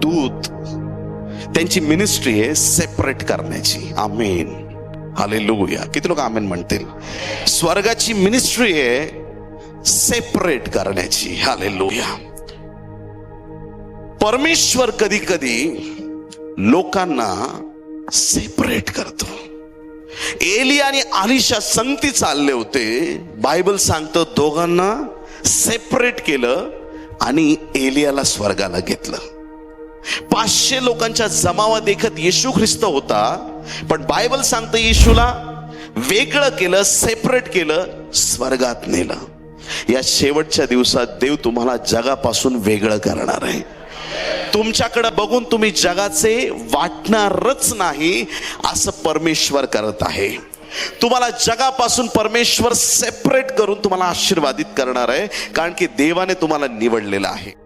दूत, त्यांची मिनिस्ट्री आहे सेपरेट करण्याची. आमेन, हालेलुया. किती लोक आमेन म्हणतील? स्वर्गाची मिनिस्ट्री आहे सेपरेट करण्याची. हालेलुया. परमेश्वर कधी कधी लोकांना सेपरेट करतो. एलिया आणि अलिशा संगती चालले होते. बायबल सांगतं दोघांना सेपरेट केलं आणि एलियाला स्वर्गाला घेतलं. 500 लोकांच्या जमावा देखत येशू ख्रिस्त होता, पण बायबल सांगतं येशूला वेगळं केलं, सेपरेट केलं, स्वर्गात नेलं. या शेवटच्या दिवसात देव तुम्हाला जगापासून वेगळं करणार आहे. तुमच्याकडे बघून तुम्ही जगाचे वाटणारच नाही असं परमेश्वर करत आहे. तुम्हाला जगापासून परमेश्वर सेपरेट करून तुम्हाला आशीर्वादित करणार आहे, कारण की देवाने तुम्हाला निवडलेलं आहे.